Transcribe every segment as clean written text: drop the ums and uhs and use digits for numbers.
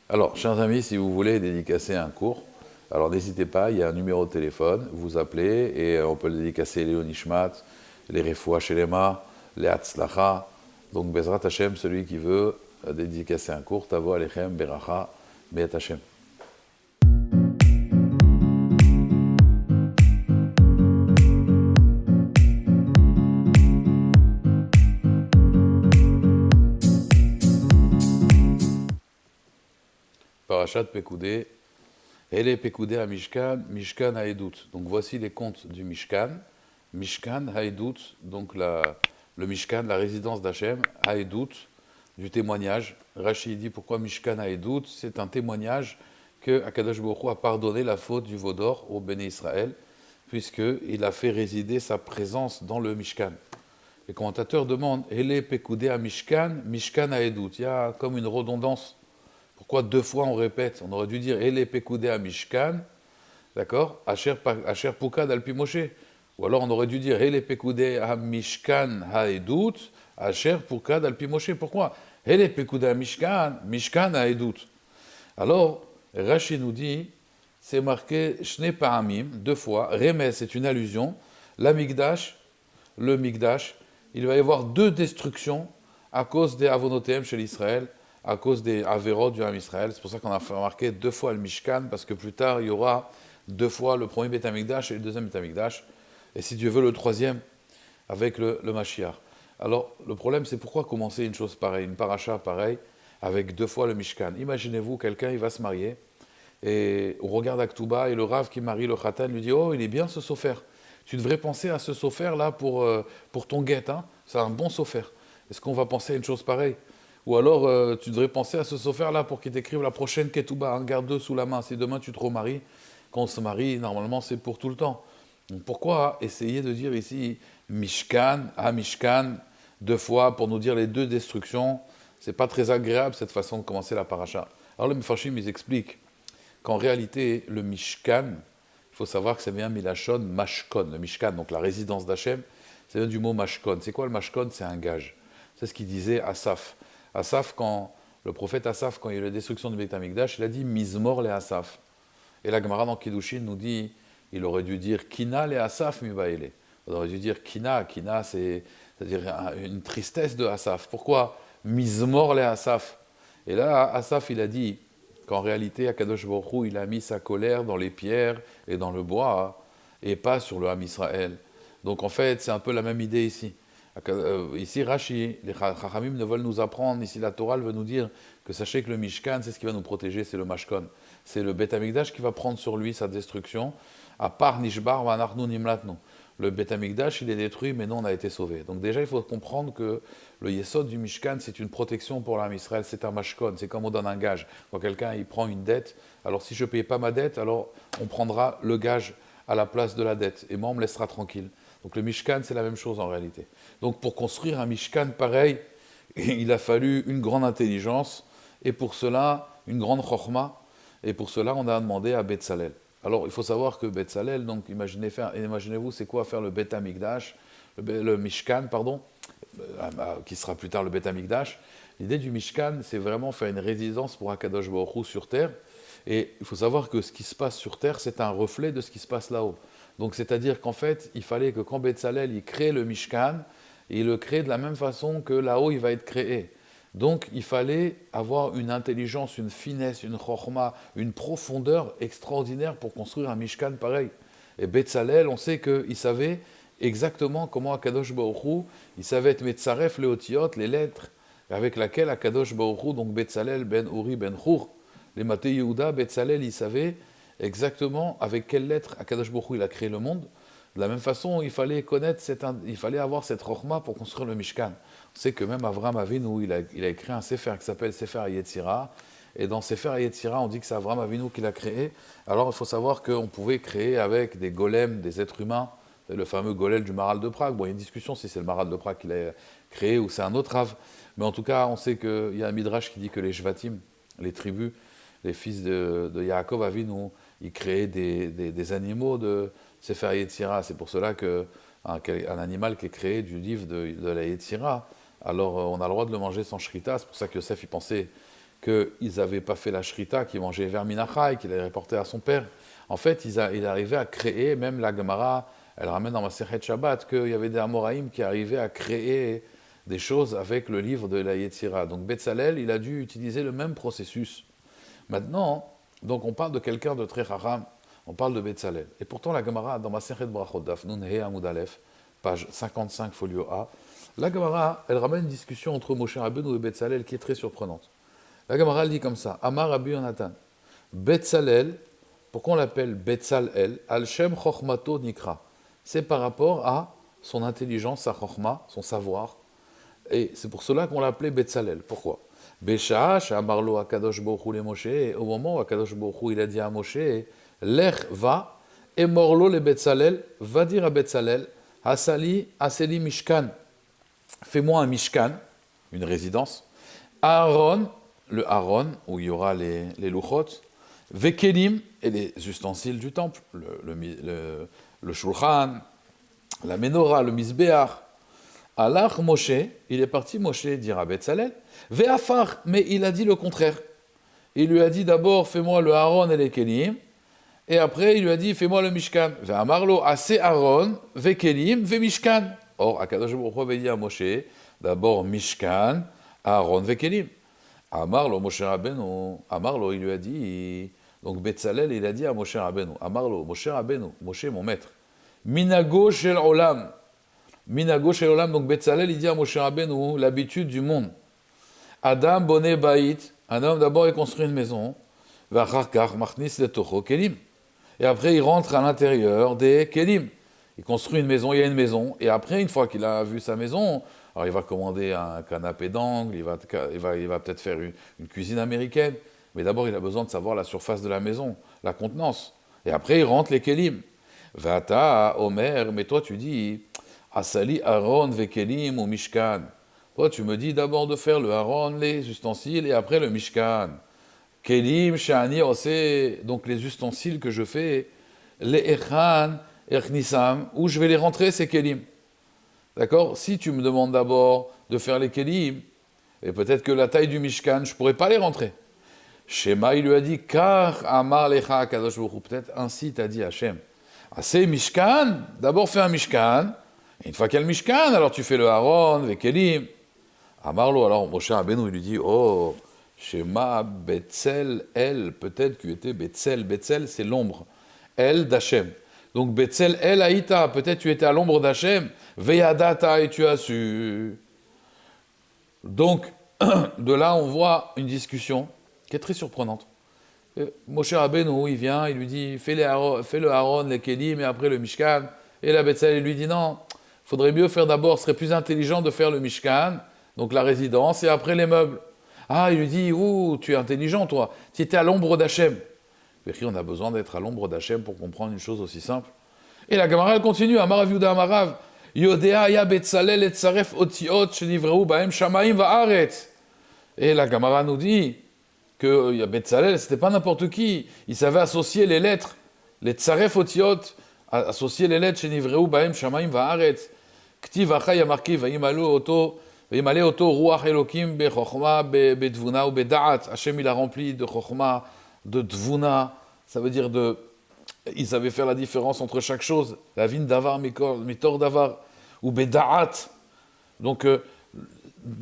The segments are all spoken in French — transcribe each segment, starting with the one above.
Alors, chers amis, si vous voulez dédicacer un cours, alors n'hésitez pas, il y a un numéro de téléphone, vous appelez et on peut le dédicacer les Onishmat, les Refoua Shelema, les Hatzlacha. Donc, Bezrat Hashem, celui qui veut dédicacer un cours, Tavo Alechem Beracha Be'et Hashem. Parashat Pekoudé, Ele Pekoudé à Mishkan, Mishkan Haedut. Donc voici les contes du Mishkan. Mishkan Haedut, donc le Mishkan, la résidence d'Hachem, Haedut, du témoignage. Rashi dit pourquoi Mishkan Haedut, c'est un témoignage que Akadosh Baruch Hu a pardonné la faute du veau d'or au Béné Israël, puisqu'il a fait résider sa présence dans le Mishkan. Les commentateurs demandent Ele Pekoudé à Mishkan, Mishkan Haedut. Il y a comme une redondance. Pourquoi deux fois on répète? On aurait dû dire Ele Pekoudé à Mishkan, d'accord? Asher Pukad al Moshe. Ou alors on aurait dû dire Ele Pekoudé à Mishkan Haedut, Asher Pukad al Moshe. Pourquoi? Ele Pekoudé à Mishkan, Mishkan Haedut. Alors, Rashi nous dit, c'est marqué Shne Pahamim, deux fois. Remez, c'est une allusion. La Migdash, le Migdash, il va y avoir deux destructions à cause des Avonotem chez l'Israël, à cause des Averot du Ham Israël. C'est pour ça qu'on a marqué deux fois le Mishkan, parce que plus tard, il y aura deux fois le premier Beth Amikdash et le deuxième Beth Amikdash, et si Dieu veut, le troisième avec le Mashiach. Alors, le problème, c'est pourquoi commencer une chose pareille, une paracha pareille, avec deux fois le Mishkan. Imaginez-vous, quelqu'un, il va se marier, et on regarde Aktuba, et le Rav qui marie le Khatan lui dit « Oh, il est bien ce sofer. Tu devrais penser à ce sofer là pour ton guet, hein. C'est un bon sofer. Est-ce qu'on va penser à une chose pareille? Ou alors, tu devrais penser à ce sofer-là pour qu'il t'écrive la prochaine ketouba, hein, garde-le sous la main. Si demain tu te remaries, quand on se marie, normalement c'est pour tout le temps. Donc pourquoi essayer de dire ici Mishkan, Mishkan, deux fois pour nous dire les deux destructions? C'est pas très agréable cette façon de commencer la paracha. Alors les Mefarshim, ils expliquent qu'en réalité, le Mishkan, il faut savoir que ça vient Milachon, Mashkon. Le Mishkan, donc la résidence d'Hachem, ça vient du mot Mashkon. C'est quoi le Mashkon? C'est un gage. C'est ce qu'il disait Asaph. Asaph, le prophète Asaph, quand il y a eu la destruction du Beit HaMikdash, il a dit Mizmor le Asaph. Et la Gemara dans Kiddushin nous dit, il aurait dû dire Kina le Asaph mibaele. Il aurait dû dire Kina c'est-à-dire une tristesse de Asaph. Pourquoi Mizmor le Asaph? Et là, Asaph, il a dit qu'en réalité, Akadosh Baruch Hu, il a mis sa colère dans les pierres et dans le bois, et pas sur le Ham Israël. Donc en fait, c'est un peu la même idée ici. Ici, Rashi, les Chachamim ne veulent nous apprendre, ici la Torah veut nous dire que sachez que le Mishkan, c'est ce qui va nous protéger, c'est le Mashkon. C'est le Beth Amikdash qui va prendre sur lui sa destruction, à part Nishbar, Vanarnu Nimlatnu. Le Beth Amikdash, il est détruit, mais nous, on a été sauvés. Donc déjà, il faut comprendre que le Yesod du Mishkan, c'est une protection pour l'âme Israël, c'est un Mashkon, c'est comme on donne un gage. Quand quelqu'un, il prend une dette, alors si je ne paye pas ma dette, alors on prendra le gage à la place de la dette, et moi, on me laissera tranquille. Donc le Mishkan, c'est la même chose en réalité. Donc pour construire un Mishkan pareil, il a fallu une grande intelligence, et pour cela, une grande chokhma, et pour cela, on a demandé à Betzalel. Alors il faut savoir que Betzalel, donc imaginez-vous, c'est quoi faire le Beth Amikdash, le Mishkan, pardon, qui sera plus tard le Beth Amikdash. L'idée du Mishkan, c'est vraiment faire une résidence pour Akadosh Baruch Hu sur terre, et il faut savoir que ce qui se passe sur terre, c'est un reflet de ce qui se passe là-haut. Donc c'est-à-dire qu'en fait, il fallait que quand Betzalel il crée le Mishkan, il le crée de la même façon que là-haut il va être créé. Donc il fallait avoir une intelligence, une finesse, une chokhma, une profondeur extraordinaire pour construire un Mishkan pareil. Et Betzalel, on sait qu'il savait exactement comment Akadosh Baruch Hu, il savait être Metzaref Leotiot, les lettres avec lesquelles Akadosh Baruch Hu, donc Betzalel ben Uri ben Hur, les Maté Yehuda, Betzalel, il savait exactement avec quelles lettres Akadosh Baruch Hu il a créé le monde. De la même façon, il fallait avoir cette rochma pour construire le Mishkan. On sait que même Avraham Avinu, il a écrit un sefer qui s'appelle Sefer Yetzira, et dans Sefer Yetzira, on dit que c'est Avraham Avinu qui l'a créé. Alors il faut savoir qu'on pouvait créer avec des golems, des êtres humains, le fameux golem du Maral de Prague. Bon, il y a une discussion si c'est le Maral de Prague qui l'a créé ou c'est un autre Rav. Mais en tout cas, on sait qu'il y a un Midrash qui dit que les Shvatim, les tribus, les fils de Yaakov Avinu, ils créaient des animaux de Sefer Yetzira. C'est pour cela qu'un animal qui est créé du livre de la Yetzira, alors on a le droit de le manger sans shrita. C'est pour ça que Yosef il pensait qu'ils n'avaient pas fait la shrita, qu'ils mangeaient verminacha, qu'il avait reporté à son père. En fait, il arrivait à créer, même la Gemara, elle ramène dans Masechet Shabbat, qu'il y avait des Amoraïm qui arrivaient à créer des choses avec le livre de la Yetzira. Donc Betzalel, il a dû utiliser le même processus. Maintenant, donc on parle de quelqu'un de très haram, on parle de Betzalel. Et pourtant la Gemara, dans Masechet Brachot, Daf Nun He Amud Aleph, page 55, folio A, la Gemara, elle ramène une discussion entre Moshe Rabbeinu et Betzalel qui est très surprenante. La Gemara, elle dit comme ça, Amar Rabbi Yonatan, Betzalel, pourquoi on l'appelle Betzalel, Al-Shem Chochmato Nikra. C'est par rapport à son intelligence, sa chokhma, son savoir. Et c'est pour cela qu'on l'appelait Betzalel. Pourquoi? Besha, Shamarlo Akadosh Baruch Hu le Moshe, au moment où Akadosh Baruch Hu il a dit à Moshe, Lech va, et morlo le Betzalel, va dire à Betzalel, Asali Mishkan, fais-moi un Mishkan, une résidence, Aaron, le Aaron, où il y aura les luchot, Vekelim, et les ustensiles du temple, le shulchan, la menorah, le misbéach. Alach Moshe, il est parti Moshe dire à Betzalel, Ve'afar, mais il a dit le contraire. Il lui a dit d'abord, fais-moi le Aaron et les Kelim, et après il lui a dit, fais-moi le Mishkan. Ve'amarlo, assez Aaron, Vekelim, Ve'mishkan. Or, Akadosh Baruch Hu avait dit à Moshe, d'abord Mishkan, Aaron, Vekelim. Amarlo, Moshe Rabbeinu, Amarlo, il lui a dit, donc Betzalel, il a dit à Moshe Rabbeinu, Amarlo, Moshe Rabbeinu, Moshe mon maître, Minago shel olam, Minago shel olam, donc Betzalel, il dit à Moshe Rabbeinu, l'habitude du monde. Adam boné baït, un homme d'abord il construit une maison, Vacharkar machnis letocho kelim, et après il rentre à l'intérieur des kelim. Il construit une maison, il y a une maison, et après, une fois qu'il a vu sa maison, alors il va commander un canapé d'angle, il va peut-être faire une cuisine américaine, mais d'abord il a besoin de savoir la surface de la maison, la contenance. Et après il rentre les kelim. Vata, Omer, mais toi tu dis, Asali Aaron vekelim ou Mishkan. Toi tu me dis d'abord de faire le Aaron, les ustensiles, et après le Mishkan. Kelim, Shani, Ose, donc les ustensiles que je fais, les Echan, Echnisam, où je vais les rentrer ces kelim. D'accord? Si tu me demandes d'abord de faire les kelim, et peut-être que la taille du Mishkan, je ne pourrais pas les rentrer. Shema, il lui a dit, car Amar Lecha Kadosh Baruch Hu, peut-être ainsi t'a dit Hachem. Assez Mishkan, d'abord fais un Mishkan, et une fois qu'il y a le Mishkan, alors tu fais le Aaron, les kelim. Amarlo, alors Moshe Rabbeinu, il lui dit, oh, Shema Betzel, El, peut-être que tu étais Betzel, Betzel c'est l'ombre, El d'Hachem. Donc Betzel El Haïta, peut-être tu étais à l'ombre d'Hachem, Veyadata, et tu as su. Donc, de là, on voit une discussion qui est très surprenante. Moshe Rabbeinu, il vient, il lui dit, fais le Aaron, les Kelim, et après le Mishkan. Et la Betzalel, il lui dit, non, il faudrait mieux faire d'abord, ce serait plus intelligent de faire le Mishkan, donc la résidence, et après les meubles. Ah, il lui dit, ouh, tu es intelligent, toi, tu étais à l'ombre d'Hachem. On a besoin d'être à l'ombre d'Hachem pour comprendre une chose aussi simple. Et la Gemara, elle continue, Amarav Yuda Amarav, Yodea ya Betzalel et Tsaref otiot shenivreu bahem shamayim va'aretz. Et la Gemara nous dit que Betzalel, c'était pas n'importe qui, il savait associer les lettres, les Tsaref otiot, associer les lettres shenivreu bahem shamayim va'aretz. Ktiv achai a marqué va'imale oto ruach elokim bechochma bedvuna ou beda'at. Hachem il a rempli de chochma, de dvuna, ça veut dire de... Ils savaient faire la différence entre chaque chose, la vin davar, mitor davar, ou beda'at, donc de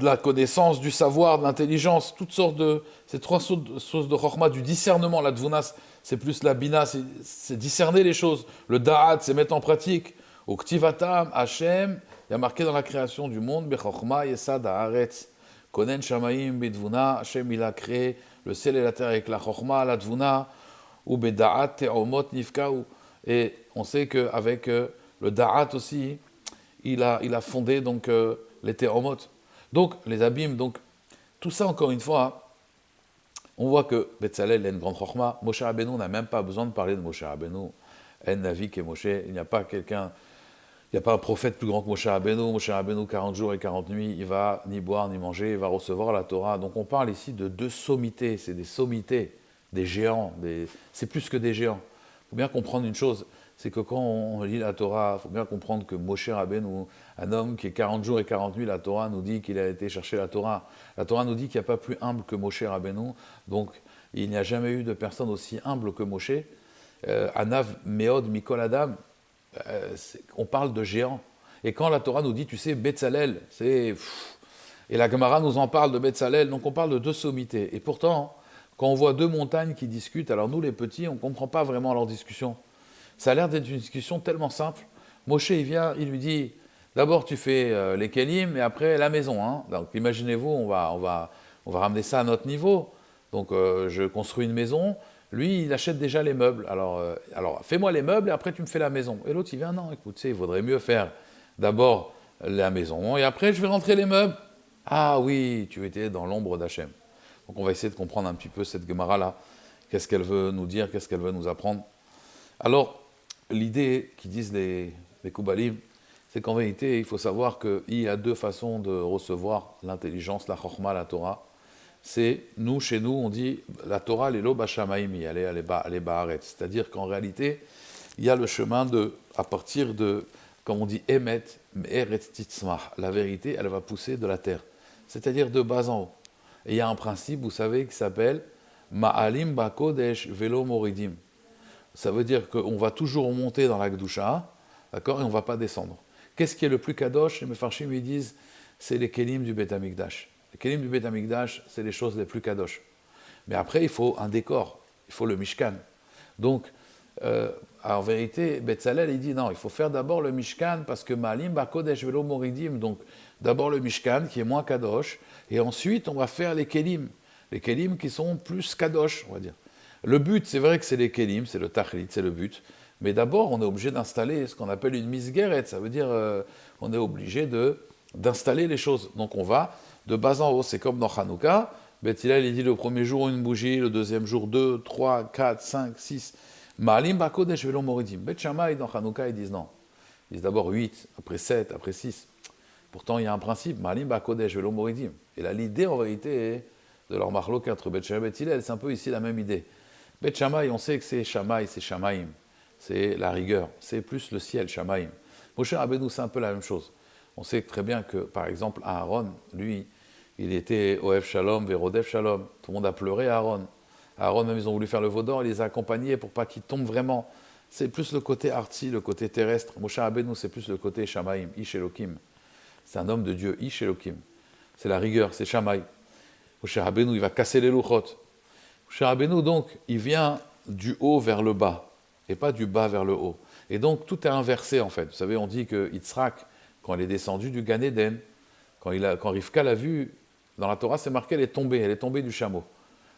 la connaissance, du savoir, de l'intelligence, toutes sortes de... Ces trois sources de chokhmah, du discernement, la dvuna, c'est plus la bina, c'est discerner les choses, le da'at, c'est mettre en pratique, au ktivatam, Hachem, il y a marqué dans la création du monde, bechokhmah yesad haaretz, konen shamayim bedvuna, Hachem il a créé le ciel et la terre avec la chokhmah, la dvuna, ou beda'at te'omot nifkaou. Et on sait qu'avec le da'at aussi, il a fondé donc les te'omot. Donc les abîmes, donc tout ça encore une fois, on voit que Betzalel a une grande chokhmah. Moshe Rabbeinu n'a même pas besoin de parler de Moshe Rabbeinu. En Navi et Moshe, il n'y a pas quelqu'un, il n'y a pas un prophète plus grand que Moshe Rabbeinu. Moshe Rabbeinu, 40 jours et 40 nuits, il va ni boire ni manger, il va recevoir la Torah. Donc on parle ici de deux sommités, c'est des sommités. Des géants, c'est plus que des géants. Il faut bien comprendre une chose, c'est que quand on lit la Torah, il faut bien comprendre que Moshe Rabbeinu, un homme qui est 40 jours et 40 nuits, la Torah nous dit qu'il a été chercher la Torah. La Torah nous dit qu'il n'y a pas plus humble que Moshe Rabbeinu, donc il n'y a jamais eu de personne aussi humble que Moshe. Anav Meod Mikol Adam, on parle de géant. Et quand la Torah nous dit, tu sais, Betzalel, c'est... Et la Gemara nous en parle de Betzalel, donc on parle de deux sommités. Et pourtant, quand on voit deux montagnes qui discutent, alors nous les petits, on ne comprend pas vraiment leur discussion. Ça a l'air d'être une discussion tellement simple. Moshe, il vient, il lui dit, d'abord tu fais les kelim et après la maison. Hein. Donc imaginez-vous, on va ramener ça à notre niveau. Donc je construis une maison, lui il achète déjà les meubles. Alors fais-moi les meubles et après tu me fais la maison. Et l'autre il vient, non, écoute, il vaudrait mieux faire d'abord la maison et après je vais rentrer les meubles. Ah oui, tu étais dans l'ombre d'Hachem. Donc on va essayer de comprendre un petit peu cette Gemara-là. Qu'est-ce qu'elle veut nous dire, qu'est-ce qu'elle veut nous apprendre. Alors, l'idée qu'ils disent les Koubalim, c'est qu'en vérité, il faut savoir qu'il y a deux façons de recevoir l'intelligence, la Chokhma, la Torah. C'est, nous, chez nous, on dit, la Torah, elle est l'eau bashamaimi, elle est ba'aret. C'est-à-dire qu'en réalité, il y a le chemin à partir de, comme on dit, emet, me'eretz titzmach. La vérité, elle va pousser de la terre. C'est-à-dire de bas en haut. Et il y a un principe, vous savez, qui s'appelle Ma'alim Bakodesh Velo Moridim. Ça veut dire qu'on va toujours monter dans la Gdusha, d'accord, et on ne va pas descendre. Qu'est-ce qui est le plus kadosh? Les Mefarshim, ils disent, c'est les kelim du Beth Amikdash. Les kelim du Beth Amikdash, c'est les choses les plus kadosh. Mais après, il faut un décor, il faut le Mishkan. Donc, en vérité, Betzalel, il dit non, il faut faire d'abord le Mishkan parce que Ma'alim Bakodesh Velo Moridim, donc d'abord le Mishkan qui est moins kadosh, et ensuite on va faire les kelim qui sont plus kadosh, on va dire. Le but, c'est vrai que c'est les kelim, c'est le tachlit, c'est le but, mais d'abord on est obligé d'installer ce qu'on appelle une misgeret, ça veut dire on est obligé d'installer les choses. Donc on va de bas en haut, c'est comme dans Hanouka, Beth Hillel, il dit le premier jour une bougie, le deuxième jour 2, 3, 4, 5, 6. Ma'alim Bakodesh Velo Moridim. Beth Shammai, dans Hanouka, ils disent non. Ils disent d'abord 8, après 7, après 6. Pourtant, il y a un principe, Ma'alim Bakodesh Velo Moridim. Et là, l'idée, en vérité, est de leur marloquer entre Beth Shammai et Beth Hillel, c'est un peu ici la même idée. Beth Shammai, on sait que c'est Shammai, c'est Shamaim. C'est la rigueur, c'est plus le ciel, Shamaim. Moshe Rabbeinu, c'est un peu la même chose. On sait très bien que, par exemple, Aaron, lui, il était Oev Shalom, Verodev Shalom. Tout le monde a pleuré à Aaron. Aaron, même, ils ont voulu faire le veau d'or, il les a accompagnés pour pas qu'ils tombent vraiment. C'est plus le côté artsy, le côté terrestre. Moshe Rabbeinu, c'est plus le côté Shamaim, Ish Elokim. C'est un homme de Dieu, Ish Elokim. C'est la rigueur, c'est Shamaï. Moshe Rabbeinu, il va casser les louchot. Moshe Rabbeinu, donc, il vient du haut vers le bas, et pas du bas vers le haut. Et donc, tout est inversé, en fait. Vous savez, on dit que Yitzhak, quand il est descendu du Gan Eden, quand Rivka l'a vu, dans la Torah, c'est marqué, elle est tombée du chameau.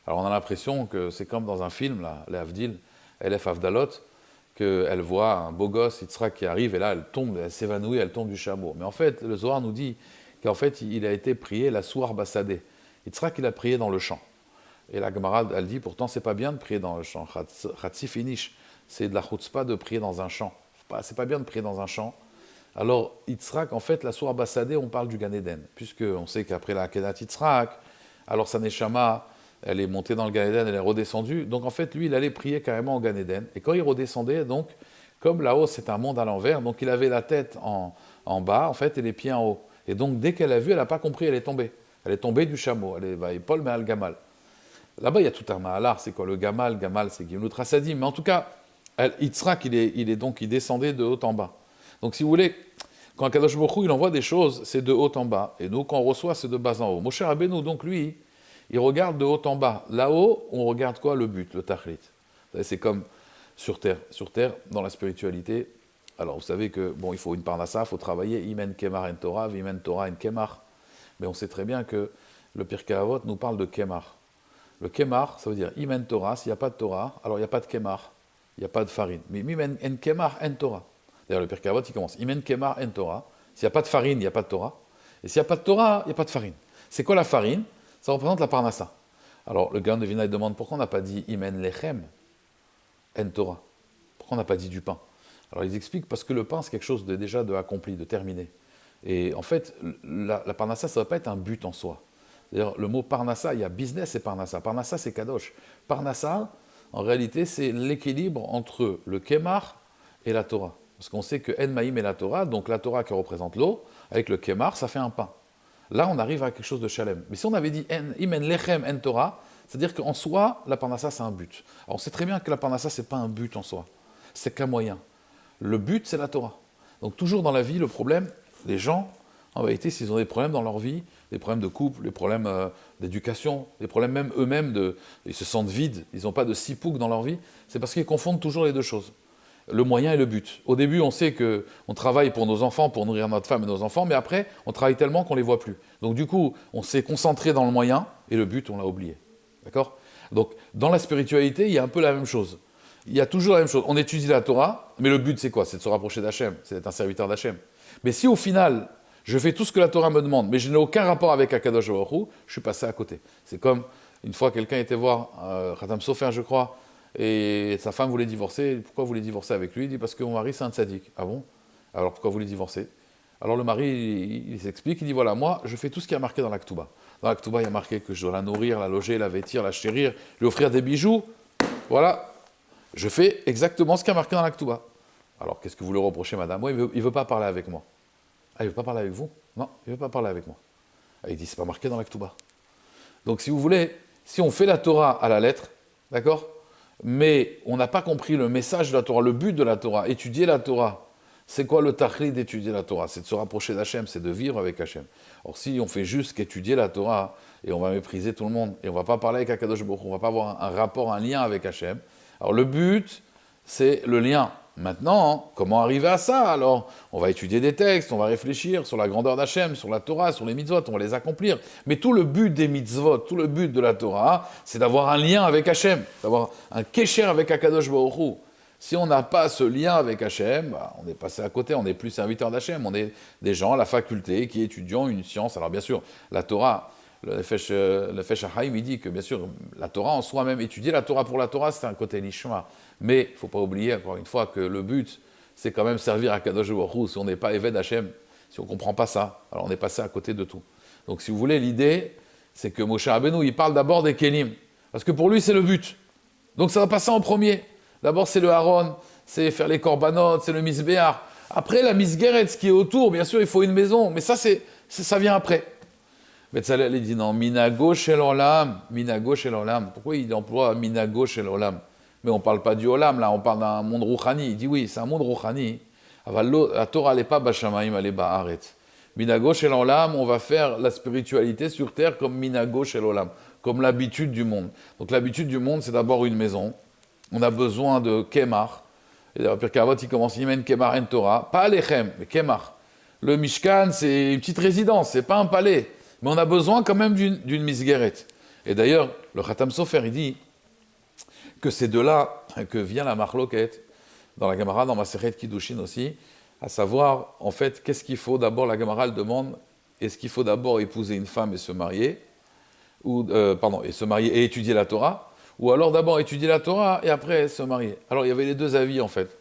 Alors, on a l'impression que c'est comme dans un film, là, les Avdil, Elef Avdalot, qu'elle voit un beau gosse, Yitzhak, qui arrive, et là, elle tombe, elle s'évanouit, elle tombe du chameau. Mais en fait, le Zohar nous dit qu'en fait, il a été prié la Souar Bassadeh. Yitzhak, il a prié dans le champ. Et la Gemara, elle dit, pourtant, c'est pas bien de prier dans le champ. Chatzi finish, c'est de la chutzpah de prier dans un champ. C'est pas bien de prier dans un champ. Alors, Yitzhak, en fait, la Souar Bassadeh, on parle du Gan Eden, puisqu'on sait qu'après la Kedat Yitzhak, alors sa Neshama, elle est montée dans le Gan Eden, elle est redescendue. Donc, en fait, lui, il allait prier carrément au Gan Eden. Et quand il redescendait, donc, comme là-haut, c'est un monde à l'envers, donc il avait la tête en bas, en fait, et les pieds en haut. Et donc, dès qu'elle a vu, elle n'a pas compris, elle est tombée. Elle est tombée du chameau. Elle est Paul Me'al Gamal. Là-bas, il y a tout un mahalar, c'est quoi le Gamal? Gamal, c'est Gimlut Rasadim. Mais en tout cas, Yitzhak, il descendait de haut en bas. Donc, si vous voulez, quand Kadosh Baruch Hu, il envoie des choses, c'est de haut en bas. Et nous, quand on reçoit, c'est de bas en haut. Moshe Rabbeinu, donc lui, il regarde de haut en bas. Là-haut, on regarde quoi? Le but, le tachlit. C'est comme sur terre. Sur terre, dans la spiritualité, alors vous savez que, bon, il faut une parnassa, il faut travailler. Imen kemar en Torah, vimen Torah en kemar. Mais on sait très bien que le Pirkei Avot nous parle de kemar. Le kemar, ça veut dire imen Torah. S'il n'y a pas de Torah, alors il n'y a pas de kemar. Il n'y a pas de farine. Mais imen en kemar en Torah. D'ailleurs, le Pirkei Avot, il commence Imen Kemar en Torah. S'il n'y a pas de farine, il n'y a pas de Torah. Et s'il n'y a pas de Torah, il n'y a pas de farine. C'est quoi la farine? Ça représente la parnassa. Alors, le Gaon de Vina, il demande pourquoi on n'a pas dit Imen Lechem en Torah. Pourquoi on n'a pas dit du pain? Alors, ils expliquent parce que le pain, c'est quelque chose déjà de accompli, de terminé. Et en fait, la parnassa, ça ne va pas être un but en soi. D'ailleurs, le mot parnassa, il y a business et parnassa. Parnassa, c'est kadosh. Parnassa, en réalité, c'est l'équilibre entre le kemar et la Torah. Parce qu'on sait que En Maïm et la Torah, donc la Torah qui représente l'eau, avec le Kemar, ça fait un pain. Là, on arrive à quelque chose de Shalem. Mais si on avait dit Imen Lechem En Torah, c'est-à-dire qu'en soi, la Parnassa, c'est un but. Alors on sait très bien que la Parnassa, c'est pas un but en soi. C'est qu'un moyen. Le but, c'est la Torah. Donc toujours dans la vie, le problème, les gens, en vérité, s'ils ont des problèmes dans leur vie, des problèmes de couple, des problèmes d'éducation, des problèmes même eux-mêmes, ils se sentent vides, ils n'ont pas de sipouk dans leur vie, c'est parce qu'ils confondent toujours les deux choses. Le moyen et le but. Au début, on sait qu'on travaille pour nos enfants, pour nourrir notre femme et nos enfants, mais après, on travaille tellement qu'on ne les voit plus. Donc du coup, on s'est concentré dans le moyen, et le but, on l'a oublié. D'accord ? Donc, dans la spiritualité, il y a un peu la même chose. Il y a toujours la même chose. On étudie la Torah, mais le but, c'est quoi ? C'est de se rapprocher d'Hachem, c'est d'être un serviteur d'Hachem. Mais si au final, je fais tout ce que la Torah me demande, mais je n'ai aucun rapport avec Akadosh Baruch Hu, je suis passé à côté. C'est comme, une fois, quelqu'un était voir Khatam Sofer, je crois, et sa femme voulait divorcer. Pourquoi vous voulez divorcer avec lui ? Il dit, parce que mon mari, c'est un tzaddik. Ah bon ? Alors pourquoi vous voulez divorcer ? Alors le mari, il s'explique, il dit, voilà, moi, je fais tout ce qui est marqué dans l'Aktuba. Dans l'Aktuba, il y a marqué que je dois la nourrir, la loger, la vêtir, la chérir, lui offrir des bijoux. Voilà, je fais exactement ce qui est marqué dans l'Aktuba. Alors, qu'est-ce que vous le reprochez, madame ? Moi, il ne veut pas parler avec moi. Ah, il ne veut pas parler avec vous ? Non, il ne veut pas parler avec moi. Ah, il dit, c'est pas marqué dans l'Aktuba. Donc, si vous voulez, si on fait la Torah à la lettre, d'accord ? Mais on n'a pas compris le message de la Torah, le but de la Torah, étudier la Torah. C'est quoi le tachlit d'étudier la Torah ? C'est de se rapprocher d'Hachem, c'est de vivre avec Hachem. Or, si on fait juste qu'étudier la Torah, et on va mépriser tout le monde, et on ne va pas parler avec Akadosh Baruch Hu, on ne va pas avoir un rapport, un lien avec Hachem, alors le but, c'est le lien. Maintenant, comment arriver à ça ? Alors, on va étudier des textes, on va réfléchir sur la grandeur d'Hachem, sur la Torah, sur les mitzvot, on va les accomplir. Mais tout le but des mitzvot, tout le but de la Torah, c'est d'avoir un lien avec Hachem, d'avoir un kécher avec Akadosh Baruch Hu. Si on n'a pas ce lien avec Hachem, on est passé à côté, on n'est plus serviteur d'Hachem, on est des gens à la faculté qui étudient une science. Alors bien sûr, la Torah, le Nefesh HaChaim, il dit que bien sûr, la Torah en soi-même, étudier la Torah pour la Torah, c'est un côté lishma. Mais il ne faut pas oublier, encore une fois, que le but, c'est quand même servir à Kadosh Baruch Hu. Si on n'est pas Eved Hachem, si on ne comprend pas ça, alors on est passé à côté de tout. Donc si vous voulez, l'idée, c'est que Moshe Rabbeinu, il parle d'abord des Kelim. Parce que pour lui, c'est le but. Donc ça va passer en premier. D'abord, c'est le Haron, c'est faire les korbanot, c'est le Misbéar. Après, la Misgeret, ce qui est autour, bien sûr, il faut une maison. Mais ça, ça vient après. Betzalel, il dit non, Minago shel olam, Minago shel olam. Pourquoi il emploie Minago shel olam ? Mais on ne parle pas du olam, là, on parle d'un monde rouchani. Il dit oui, c'est un monde rouchani. La Torah, elle n'est pas bashamaim, elle est ba'aret. Minago shel olam, on va faire la spiritualité sur terre comme Minago shel olam, comme l'habitude du monde. Donc l'habitude du monde, c'est d'abord une maison. On a besoin de Kemar. Et d'ailleurs, Pirkei Avot, il commence, Imen Kemar en Torah. Pas Alechem, mais Kemar. Le Mishkan, c'est une petite résidence, c'est pas un palais. Mais on a besoin quand même d'une misgeret. Et d'ailleurs, le Khatam Sofer, il dit que c'est de là que vient la marloquette, dans la Gemara, dans Masechet Kiddushin aussi, à savoir, en fait, qu'est-ce qu'il faut d'abord, la Gemara, elle demande, est-ce qu'il faut d'abord épouser une femme et se marier, et se marier et étudier la Torah, ou alors d'abord étudier la Torah et après se marier. Alors il y avait les deux avis en fait.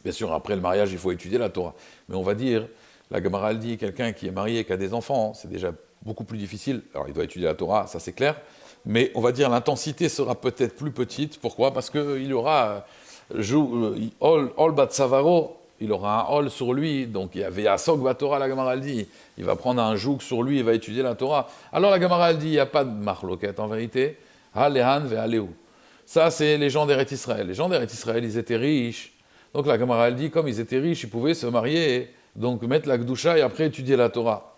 Bien sûr, après le mariage, il faut étudier la Torah. Mais on va dire, la Gemara elle dit, quelqu'un qui est marié et qui a des enfants, c'est déjà beaucoup plus difficile. Alors il doit étudier la Torah, ça c'est clair. Mais on va dire, l'intensité sera peut-être plus petite. Pourquoi ? Parce qu'il aura Ol Bat Savaro, il aura un Ol sur lui. Donc il y avait Asok Bat Torah, la Gemara elle dit. Il va prendre un joug sur lui, il va étudier la Torah. Alors la Gemara elle dit, il n'y a pas de marloquette en vérité. Alehan ve Aleu. Ça, c'est les gens d'Eretz Israël. Les gens d'Eretz Israël, ils étaient riches. Donc la Gemara, elle dit, comme ils étaient riches, ils pouvaient se marier, donc mettre la Gdusha et après étudier la Torah.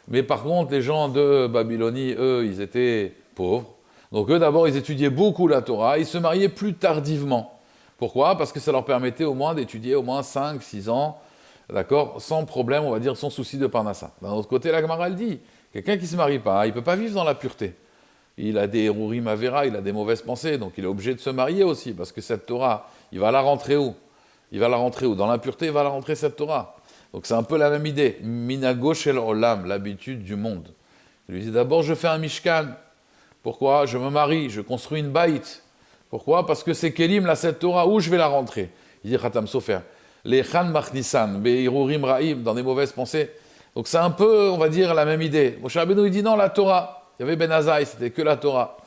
Mais par contre, les gens de Babylonie, eux, ils étaient pauvres. Donc eux, d'abord, ils étudiaient beaucoup la Torah. Ils se mariaient plus tardivement. Pourquoi ? Parce que ça leur permettait au moins d'étudier au moins 5, 6 ans, d'accord, sans problème, on va dire, sans souci de parnassa. D'un autre côté, la Gemara, elle dit, quelqu'un qui ne se marie pas, il ne peut pas vivre dans la pureté. Il a des Rurim Avera, il a des mauvaises pensées, donc il est obligé de se marier aussi, parce que cette Torah, il va la rentrer où ? Il va la rentrer où ? Dans l'impureté, il va la rentrer cette Torah. Donc c'est un peu la même idée. Minago shel olam, l'habitude du monde. Il lui dit d'abord, je fais un mishkan. Pourquoi ? Je me marie, je construis une baït. Pourquoi ? Parce que c'est Kelim, la cette Torah, où je vais la rentrer. Il dit Khatam Sofer, les Khan Machnissan, Beirurim Raïm, dans des mauvaises pensées. Donc c'est un peu, on va dire, la même idée. Moshe Rabbeinu, il dit non, la Torah. Il y avait Ben Azaï, c'était que la Torah.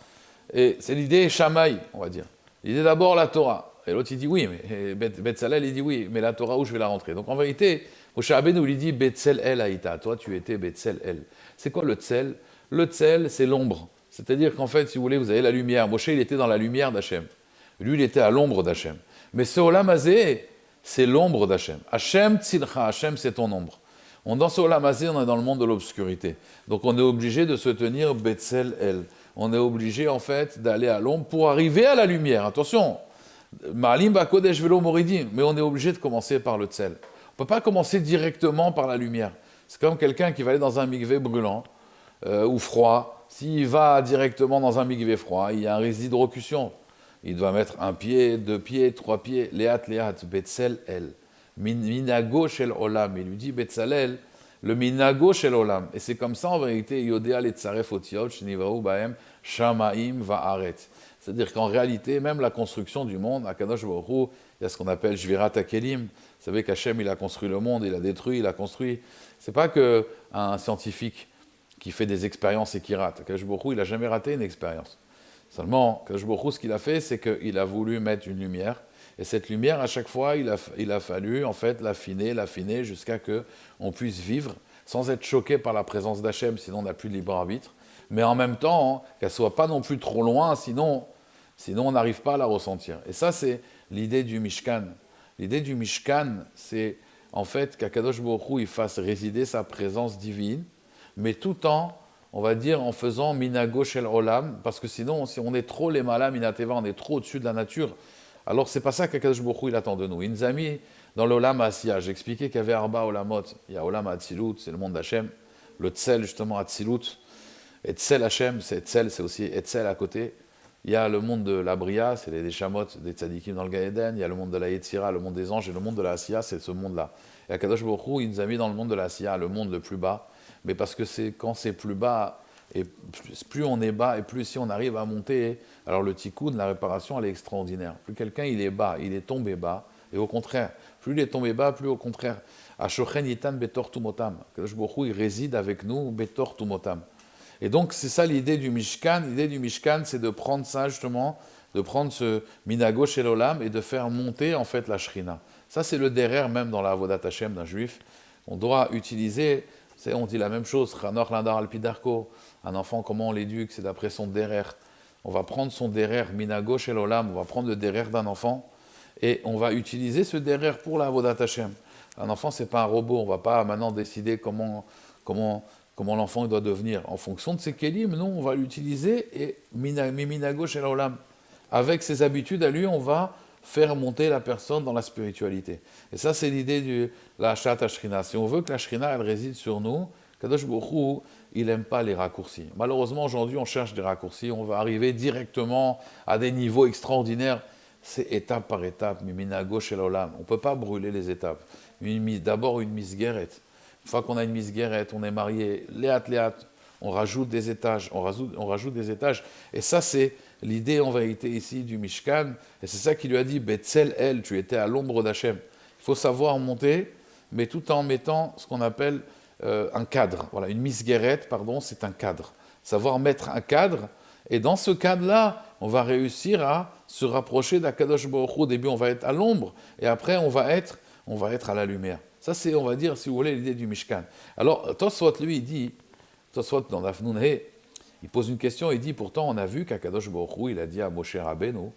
Et c'est l'idée Shamaï, on va dire. L'idée d'abord la Torah. Et l'autre, il dit oui, mais Betzalel, il dit oui, mais la Torah, où je vais la rentrer? Donc en vérité, Moshe Rabbeinu lui dit Betzel-El Haïta, toi tu étais Betzel-El. C'est quoi le Tzel? Le Tzel, c'est l'ombre. C'est-à-dire qu'en fait, si vous voulez, vous avez la lumière. Moshe, il était dans la lumière d'Hachem. Lui, il était à l'ombre d'Hachem. Mais ce Olam Hazé, c'est l'ombre d'Hachem. Hachem Tzilcha, Hachem, c'est ton ombre. Dans ce Olam Hazé, on est dans le monde de l'obscurité. Donc on est obligé de se tenir Betzel-El. On est obligé, en fait, d'aller à l'ombre pour arriver à la lumière. Attention, Ma'alim Bakodesh Velo Moridim, mais on est obligé de commencer par le Tzel. On ne peut pas commencer directement par la lumière. C'est comme quelqu'un qui va aller dans un mikvé brûlant ou froid. S'il va directement dans un mikvé froid, il y a un risque d'hydrocution. Il doit mettre 1 pied, 2 pieds, 3 pieds. Léat, Betzel, El. Minago shel olam. Il lui dit Betzalel, le minago shel olam. Et c'est comme ça en vérité, Yodea letzaref otiot, shnivahu bahem, shamaim va'aret. C'est-à-dire qu'en réalité, même la construction du monde, à Kadosh Baruch Hu, il y a ce qu'on appelle Shvirat HaKelim. Vous savez qu'Hachem, il a construit le monde, il a détruit, il a construit. C'est pas qu'un scientifique qui fait des expériences et qui rate. Kadosh Baruch Hu, il n'a jamais raté une expérience. Seulement, Kadosh Baruch Hu, ce qu'il a fait, c'est qu'il a voulu mettre une lumière. Et cette lumière, à chaque fois, il a fallu en fait l'affiner jusqu'à qu'on puisse vivre sans être choqué par la présence d'Hachem, sinon on n'a plus de libre arbitre. Mais en même temps, qu'elle ne soit pas non plus trop loin, sinon on n'arrive pas à la ressentir. Et ça, c'est l'idée du Mishkan. L'idée du Mishkan, c'est en fait qu'Akadosh Baruch Hu, il fasse résider sa présence divine, mais tout on va dire, en faisant Minago Shel Olam, parce que sinon, si on est trop les malam Minateva, on est trop au-dessus de la nature, alors c'est pas ça qu'Akadosh Baruch Hu, il attend de nous. Il nous a mis dans l'Olam Asiya. J'ai expliqué qu'il y avait Arba Olamot. Il y a Olam Atzilut, c'est le monde d'Hachem. Le Tzel, justement, Atzilut. Et Tzel Hachem, c'est aussi Etzel à côté. Il y a le monde de la Bria, c'est les Neshamot, des Tzadikim dans le Gan Eden. Il y a le monde de la Yetzira, le monde des anges, et le monde de la Asiya, c'est ce monde-là. Et Akadosh Baruch Hu, il nous a mis dans le monde de la Asiya, le monde le plus bas. Mais parce que quand c'est plus bas, et plus on est bas, et plus si on arrive à monter, alors le tikkun, la réparation, elle est extraordinaire. Plus quelqu'un, il est bas, il est tombé bas, et au contraire, plus il est tombé bas, plus au contraire. Ashochen yitan betor tumotam. Akadosh Baruch Hu, il réside avec nous, betor tumotam. Et donc, c'est ça l'idée du Mishkan. L'idée du Mishkan, c'est de prendre ça, justement, de prendre ce Minago Shel Olam et de faire monter, en fait, la Shrina. Ça, c'est le derer, même dans la Avodat Hashem d'un juif. On doit utiliser, on dit la même chose, Chanor Landar Alpidarko, un enfant, comment on l'éduque, c'est d'après son derer. On va prendre son derer, Minago Shel Olam, on va prendre le derer d'un enfant, et on va utiliser ce derer pour la Avodat Hashem. Un enfant, c'est pas un robot, on ne va pas maintenant décider comment l'enfant doit devenir. En fonction de ses kélim, nous, on va l'utiliser et minago shel olam. Avec ses habitudes à lui, on va faire monter la personne dans la spiritualité. Et ça, c'est l'idée de la Shat Ashrina. Si on veut que la Shrina, elle réside sur nous, Kadosh Baruch Hu, il n'aime pas les raccourcis. Malheureusement, aujourd'hui, on cherche des raccourcis, on va arriver directement à des niveaux extraordinaires. C'est étape par étape, minago shel olam. On ne peut pas brûler les étapes. D'abord, une misguérette. Une fois qu'on a une misguérette, on est marié, léat, on rajoute des étages, on rajoute des étages. Et ça, c'est l'idée en vérité ici du Mishkan. Et c'est ça qu'il lui a dit, Betzel El, tu étais à l'ombre d'Hachem. Il faut savoir monter, mais tout en mettant ce qu'on appelle un cadre. Voilà, une misguérette, c'est un cadre. Savoir mettre un cadre, et dans ce cadre-là, on va réussir à se rapprocher d'Akadosh Baruch Hu. Au début, on va être à l'ombre, et après, on va être à la lumière. Ça, c'est, on va dire, si vous voulez, l'idée du Mishkan. Alors, Tosfot, lui, il dit, Tosfot, dans Daf Nun He, il pose une question, il dit, pourtant, on a vu qu'Akadosh Baruch Hu, il a dit à Moshe Rabbeinu,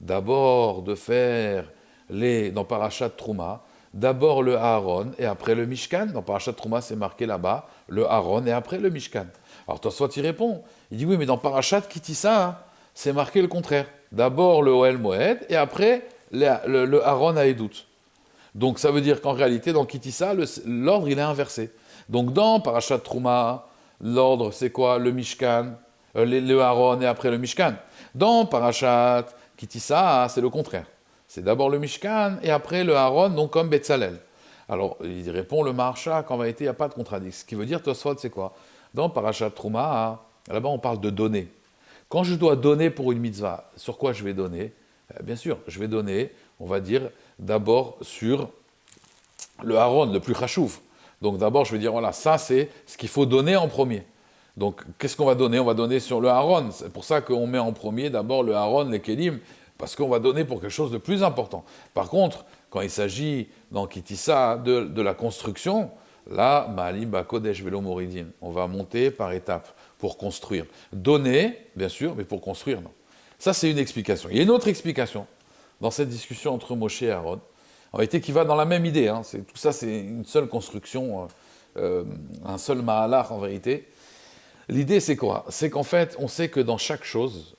d'abord de faire dans Parashat Trouma, d'abord le Aaron, et après le Mishkan. Dans Parashat Trouma, c'est marqué là-bas, le Aaron, et après le Mishkan. Alors, Tosfot, il répond, il dit, oui, mais dans Parashat Kitissa, c'est marqué le contraire. D'abord le Ohel Moed, et après le Aaron à Edout. Donc ça veut dire qu'en réalité, dans Kitissa, l'ordre il est inversé. Donc dans Parashat Trouma, l'ordre c'est quoi? Le Mishkan, le Aaron et après le Mishkan. Dans Parashat Kitissa, c'est le contraire. C'est d'abord le Mishkan et après le Aaron, donc comme Betzalel. Alors il répond le Maharsha qu'en vérité il n'y a pas de contradiction. Ce qui veut dire Tosfot c'est quoi? Dans Parashat Trouma, là-bas on parle de donner. Quand je dois donner pour une mitzvah, sur quoi je vais donner? Bien sûr, je vais donner, on va dire, d'abord sur le Aaron, le plus chachouf. Donc d'abord, je vais dire, voilà, ça c'est ce qu'il faut donner en premier. Donc qu'est-ce qu'on va donner? On va donner sur le Aaron. C'est pour ça qu'on met en premier d'abord le Aaron, les Kélim. parce qu'on va donner pour quelque chose de plus important. Par contre, quand il s'agit dans Kitissa de la construction, là, Ma'alim Bakodesh Velo Moridin, on va monter par étapes pour construire. Donner, bien sûr, mais pour construire, non. Ça, c'est une explication. Il y a une autre explication dans cette discussion entre Moshe et Aaron, en réalité, qui va dans la même idée. Hein. Tout ça, c'est une seule construction, un seul Mahalach, en vérité. L'idée, c'est quoi? C'est qu'en fait, on sait que dans chaque chose,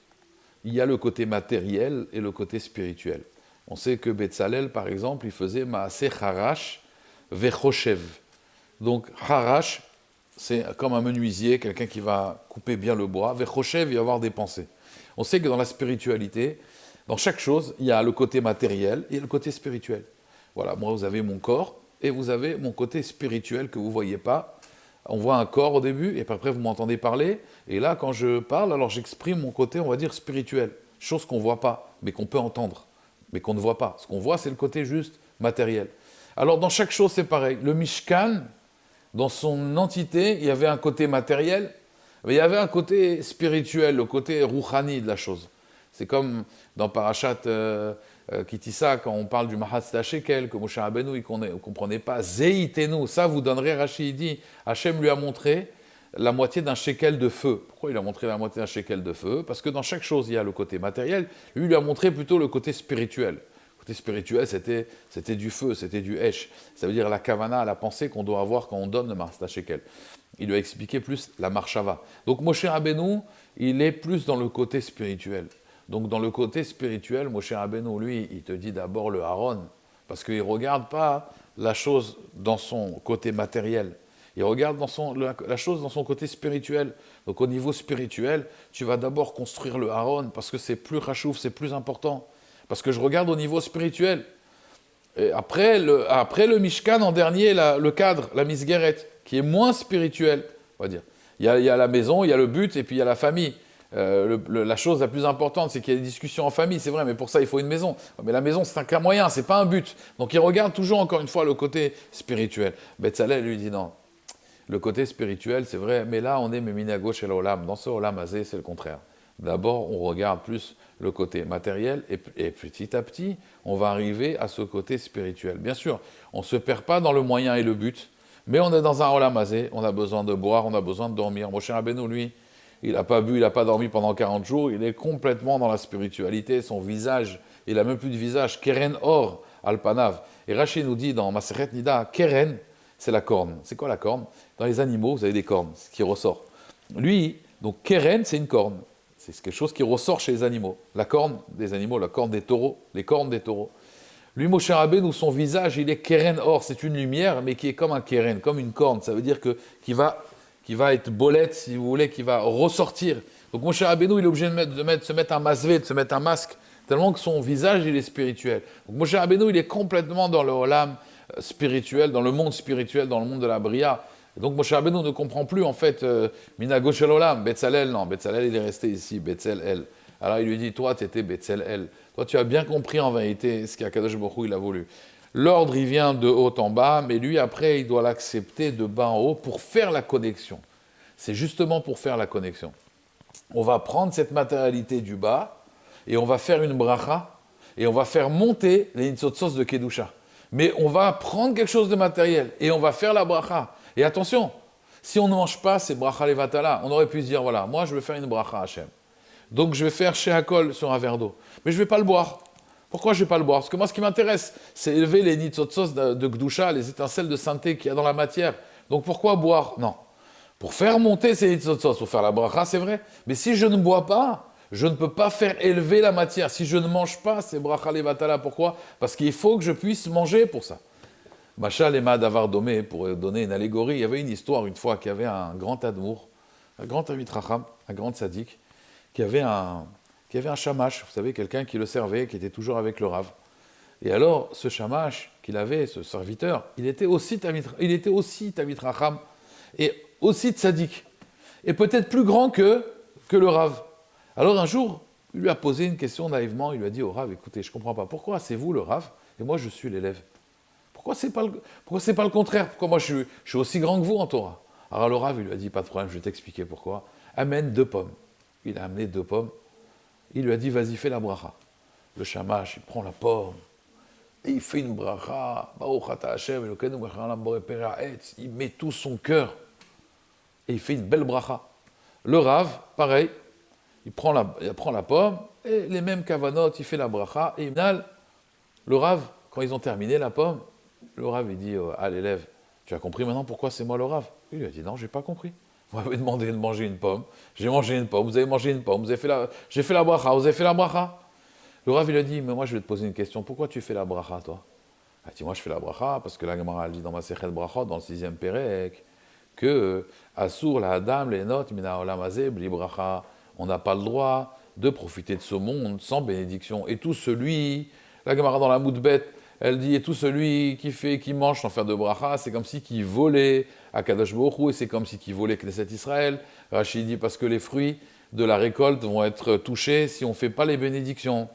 il y a le côté matériel et le côté spirituel. On sait que Betzalel, par exemple, il faisait Maaseh Harash Vechoshev. Donc, Harash, c'est comme un menuisier, quelqu'un qui va couper bien le bois. Vechoshev, il va avoir des pensées. On sait que dans la spiritualité, dans chaque chose, il y a le côté matériel et le côté spirituel. Voilà, moi, vous avez mon corps et vous avez mon côté spirituel que vous ne voyez pas. On voit un corps au début, et puis après vous m'entendez parler, et là quand je parle, alors j'exprime mon côté, on va dire, spirituel, chose qu'on ne voit pas, mais qu'on peut entendre, mais qu'on ne voit pas. Ce qu'on voit, c'est le côté juste matériel. Alors dans chaque chose, c'est pareil. Le Mishkan, dans son entité, il y avait un côté matériel, mais il y avait un côté spirituel, le côté rouhani de la chose. C'est comme dans Parashat Kitissa, quand on parle du Mahatzta Shekel, que Moshe Rabbeinu, il ne comprenait pas. Zeitenu, ça vous donnerez, Rashi dit, Hachem lui a montré la moitié d'un shekel de feu. Pourquoi il a montré la moitié d'un shekel de feu? Parce que dans chaque chose, il y a le côté matériel. Lui, il lui a montré plutôt le côté spirituel. Le côté spirituel, c'était du feu, c'était du hesh. Ça veut dire la kavana, la pensée qu'on doit avoir quand on donne le Mahatzta Shekel. Il lui a expliqué plus la marshava. Donc Moshe Rabbeinu, il est plus dans le côté spirituel. Donc dans le côté spirituel, Moshe Rabbeinu, lui, il te dit d'abord le Aaron, parce qu'il ne regarde pas la chose dans son côté matériel, il regarde la chose dans son côté spirituel. Donc au niveau spirituel, tu vas d'abord construire le Aaron, parce que c'est plus rachouf, c'est plus important, parce que je regarde au niveau spirituel. Et après le Mishkan, en dernier, le cadre, la Misgeret, qui est moins spirituel, on va dire. Il y a la maison, il y a le but, et puis il y a la famille. La chose la plus importante, c'est qu'il y a des discussions en famille, c'est vrai, mais pour ça, il faut une maison. Mais la maison, c'est un cas moyen, c'est pas un but. Donc, il regarde toujours, encore une fois, le côté spirituel. Betzalel lui dit non. Le côté spirituel, c'est vrai, mais là, on est Meminago chez l'Olam. Dans ce Olam Azé, c'est le contraire. D'abord, on regarde plus le côté matériel, et petit à petit, on va arriver à ce côté spirituel. Bien sûr, on ne se perd pas dans le moyen et le but, mais on est dans un Olam Azé, on a besoin de boire, on a besoin de dormir. Moshe Rabbeinu, lui, il n'a pas bu, il n'a pas dormi pendant 40 jours, il est complètement dans la spiritualité, son visage, il n'a même plus de visage, Keren Or, Alpanav. Et Rashi nous dit dans Maseret Nida, Keren, c'est la corne. C'est quoi la corne? Dans les animaux, vous avez des cornes, ce qui ressort. Lui, donc Keren, c'est une corne. C'est quelque chose qui ressort chez les animaux. La corne des animaux, la corne des taureaux, les cornes des taureaux. Lui, Moshe Rabbeinu, son visage, il est Keren Or, c'est une lumière, mais qui est comme un Keren, comme une corne. Ça veut dire qu'il va être bolette, si vous voulez, qui va ressortir. Donc Moshe Rabbeinu, il est obligé de se mettre un masvé, de se mettre un masque, tellement que son visage, il est spirituel. Donc Moshe Rabbeinu, il est complètement dans le olam spirituel, dans le monde spirituel, dans le monde de la bria. Et donc Moshe Rabbeinu ne comprend plus, en fait, Minago shel olam, Betzalel, non, Betzalel, il est resté ici, Betzalel. Alors il lui dit, toi, tu étais Betzalel. Toi, tu as bien compris, en vérité, ce qu'Akadosh Baruch Hu, il a voulu. L'ordre, il vient de haut en bas, mais lui, après, il doit l'accepter de bas en haut pour faire la connexion. C'est justement pour faire la connexion. On va prendre cette matérialité du bas, et on va faire une bracha, et on va faire monter les nitzotsos de Kedusha. Mais on va prendre quelque chose de matériel, et on va faire la bracha. Et attention, si on ne mange pas ces bracha levatala, on aurait pu se dire, voilà, moi je vais faire une bracha Hachem. Donc je vais faire Sheakol sur un verre d'eau. Mais je ne vais pas le boire. Pourquoi je ne vais pas le boire? Parce que moi, ce qui m'intéresse, c'est élever les nitzotsos de Gdusha, les étincelles de sainteté qu'il y a dans la matière. Donc pourquoi boire? Non. Pour faire monter ces nitzotsos, pour faire la bracha, c'est vrai. Mais si je ne bois pas, je ne peux pas faire élever la matière. Si je ne mange pas ces bracha levatala, pourquoi? Parce qu'il faut que je puisse manger pour ça. Machal Ema Davar Domé, pour donner une allégorie, il y avait une histoire une fois qu'il y avait un grand admour, un grand Talmid Chacham, un grand tzaddik, qui avait un shamash, vous savez, quelqu'un qui le servait, qui était toujours avec le Rav. Et alors, ce shamash qu'il avait, ce serviteur, il était aussi Talmid Chacham, et aussi tzaddik, et peut-être plus grand que le Rav. Alors un jour, il lui a posé une question naïvement, il lui a dit au Rav, écoutez, je ne comprends pas, pourquoi c'est vous le Rav, et moi je suis l'élève? Pourquoi c'est pas le contraire? Pourquoi moi je suis aussi grand que vous en Torah? Alors le Rav, il lui a dit, pas de problème, je vais t'expliquer pourquoi. Amène 2 pommes. Il a amené 2 pommes. Il lui a dit, vas-y, fais la bracha. le shamash, il prend la pomme, et il fait une bracha, il met tout son cœur, et il fait une belle bracha. Le Rav, pareil, il prend la pomme, et les mêmes kavanotes, il fait la bracha, et le Rav, quand ils ont terminé la pomme, le Rav, il dit à l'élève, tu as compris maintenant pourquoi c'est moi le Rav? Il lui a dit, non, j'ai pas compris. Vous m'avez demandé de manger une pomme, j'ai mangé une pomme, vous avez mangé une pomme, j'ai fait la bracha, vous avez fait la bracha. Le Rav, il a dit, mais moi, je vais te poser une question, pourquoi tu fais la bracha, toi? Il a dit, moi, je fais la bracha, parce que la Gemara, elle dit dans ma Sechet Brachot, dans le 6e Pérec, que Asur, la Adam, les notes, mina olam hazeh, bli bracha, on n'a pas le droit de profiter de ce monde sans bénédiction. Et tout celui, la Gemara dans la Moudbet, elle dit, et tout celui qui mange sans faire de bracha, c'est comme si qui volait à Kadosh Baruch Hu, et c'est comme si qui volait Knesset Israël. Rachid dit, parce que les fruits de la récolte vont être touchés si on ne fait pas les bénédictions.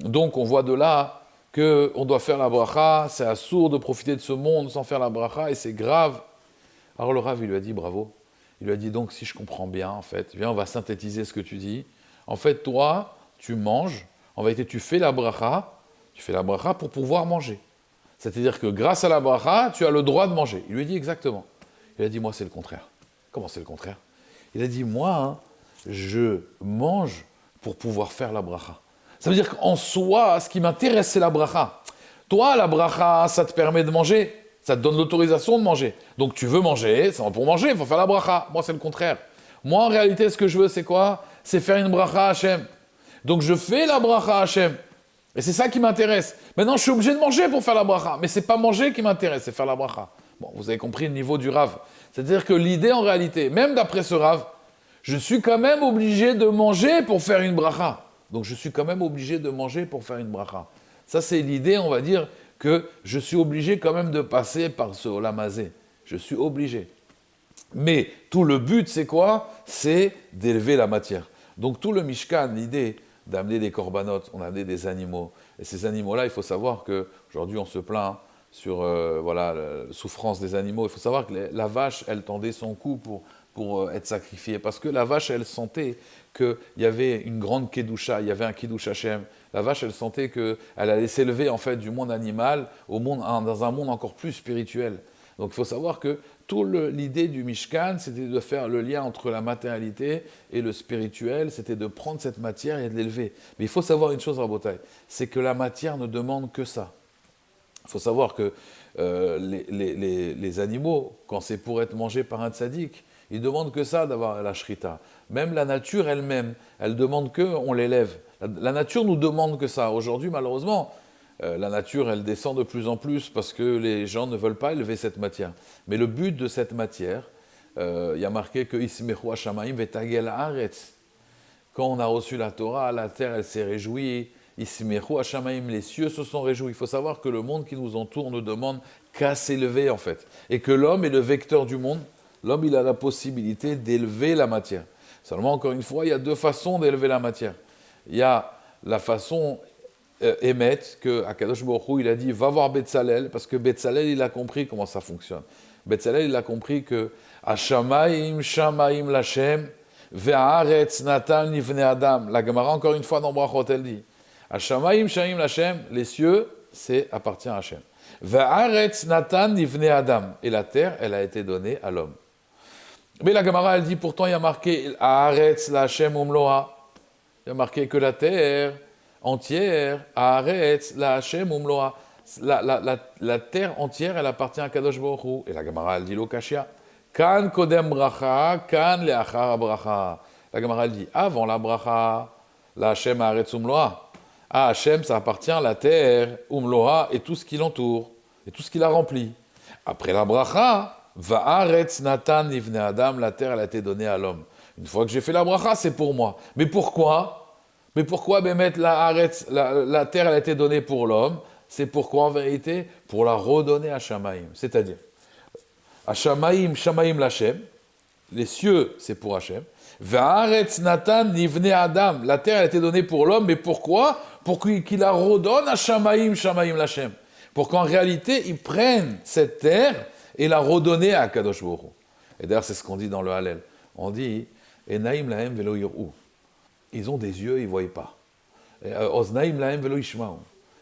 Donc on voit de là qu'on doit faire la bracha, c'est assourd de profiter de ce monde sans faire la bracha, et c'est grave. Alors le Rav, il lui a dit bravo. Il lui a dit donc, si je comprends bien, en fait, viens, on va synthétiser ce que tu dis. En fait, toi, tu manges, en vérité, tu fais la bracha pour pouvoir manger. C'est-à-dire que grâce à la bracha, tu as le droit de manger. Il lui a dit exactement. Il a dit, moi, c'est le contraire. Comment c'est le contraire? Il a dit, moi, je mange pour pouvoir faire la bracha. Ça veut dire qu'en soi, ce qui m'intéresse, c'est la bracha. Toi, la bracha, ça te permet de manger. Ça te donne l'autorisation de manger. Donc tu veux manger, c'est pour manger, il faut faire la bracha. Moi, c'est le contraire. Moi, en réalité, ce que je veux, c'est quoi? C'est faire une bracha à Hachem. Donc je fais la bracha à Hachem. Et c'est ça qui m'intéresse. Maintenant, je suis obligé de manger pour faire la bracha. Mais c'est pas manger qui m'intéresse, c'est faire la bracha. Bon, vous avez compris le niveau du Rav. C'est-à-dire que l'idée, en réalité, même d'après ce Rav, je suis quand même obligé de manger pour faire une bracha. Donc je suis quand même obligé de manger pour faire une bracha. Ça, c'est l'idée, on va dire, que je suis obligé quand même de passer par ce olam hazeh. Je suis obligé. Mais tout le but, c'est quoi? C'est d'élever la matière. Donc tout le Mishkan, l'idée d'amener des corbanotes, on a amené des animaux. Et ces animaux-là, il faut savoir qu'aujourd'hui, on se plaint sur la souffrance des animaux. Il faut savoir que la vache, elle tendait son cou pour être sacrifiée. Parce que la vache, elle sentait qu'il y avait une grande Kedusha, il y avait un Kiddush Hashem. La vache, elle sentait qu'elle allait s'élever en fait du monde animal dans un monde encore plus spirituel. Donc il faut savoir que l'idée du Mishkan, c'était de faire le lien entre la matérialité et le spirituel, c'était de prendre cette matière et de l'élever. Mais il faut savoir une chose, Rabotai, c'est que la matière ne demande que ça. Il faut savoir que les animaux, quand c'est pour être mangé par un tzaddik, ils demandent que ça d'avoir la shrita. Même la nature elle-même, elle demande qu'on l'élève. La nature nous demande que ça. Aujourd'hui, malheureusement, la nature, elle descend de plus en plus parce que les gens ne veulent pas élever cette matière. Mais le but de cette matière, il y a marqué que Ismechu Hashamayim vetagel haaretz. Quand on a reçu la Torah, la terre, elle s'est réjouie. Ismechu Hashamayim, les cieux se sont réjouis. Il faut savoir que le monde qui nous entoure ne demande qu'à s'élever, en fait. Et que l'homme est le vecteur du monde. L'homme, il a la possibilité d'élever la matière. Seulement, encore une fois, il y a deux façons d'élever la matière. Il y a la façon émette que Akadosh Baruch Hu, il a dit va voir Betzalel, parce que Betzalel, il a compris comment ça fonctionne. Betzalel, il a compris que Hashamayim, Shamayim Lashem, Ve'aretz Natan Nivne Adam. La Gemara, encore une fois, dans Brachot, elle dit Hashamayim, Shamayim Lashem, les cieux, c'est appartient à Hashem. Ve'aretz Natan Nivne Adam. Et la terre, elle a été donnée à l'homme. Mais la Gemara, elle dit pourtant, il y a marqué Haaretz Lashem Umloa. Il y a marqué que la terre entière, Haaretz Lashem Umloa. La terre entière, elle appartient à Kadosh Baruch Hu. Et la Gemara, elle dit Lokashia. Kan Kodem Bracha, Kan Leachar Bracha. La Gemara, elle dit avant la Bracha, la Hashem Haaretz Umloa. À Hashem, ça appartient à la terre, Umloa, et tout ce qui l'entoure, et tout ce qui la remplit. Après la Bracha, Va'aretz Natan Nivne Adam, la terre, elle a été donnée à l'homme. Une fois que j'ai fait la bracha, c'est pour moi. Mais pourquoi, Bémet, la terre, elle a été donnée pour l'homme? C'est pourquoi, en vérité? Pour la redonner à Shamaïm. C'est-à-dire, à Shamaïm, Shamaïm Lachem, les cieux, c'est pour Hachem. Va'aretz Natan Nivne Adam, la terre, elle a été donnée pour l'homme, mais pourquoi? Pour qu'il la redonne à Shamaïm, Shamaïm Lachem. Pour qu'en réalité, ils prennent cette terre et la redonner à Kadosh Baruch Hu. Et d'ailleurs, c'est ce qu'on dit dans le Hallel. On dit, Enaim lahem velo yir'u. Ils ont des yeux, ils ne voient pas. Oznaim lahem velo yishma'u.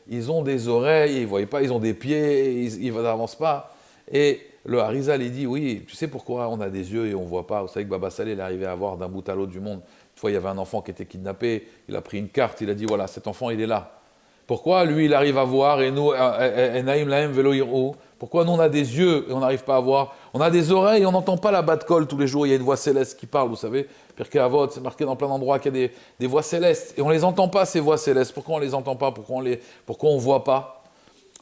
Ils ont des oreilles, ils ne voient pas, ils ont des pieds, ils n'avancent pas. Et le Harizal, il dit, oui, tu sais pourquoi on a des yeux et on ne voit pas? Vous savez que Baba Saleh, il est arrivé à voir d'un bout à l'autre du monde. Une fois, il y avait un enfant qui était kidnappé, il a pris une carte, il a dit, voilà, cet enfant, il est là. Pourquoi lui, il arrive à voir et nous, Enaim lahem velo yir'u? Pourquoi nous, on a des yeux et on n'arrive pas à voir? On a des oreilles et on n'entend pas la bat kol tous les jours. Il y a une voix céleste qui parle, vous savez. Pirkei Avot, c'est marqué dans plein d'endroits qu'il y a des voix célestes. Et on ne les entend pas, ces voix célestes. Pourquoi on ne les entend pas? Pourquoi on ne voit pas?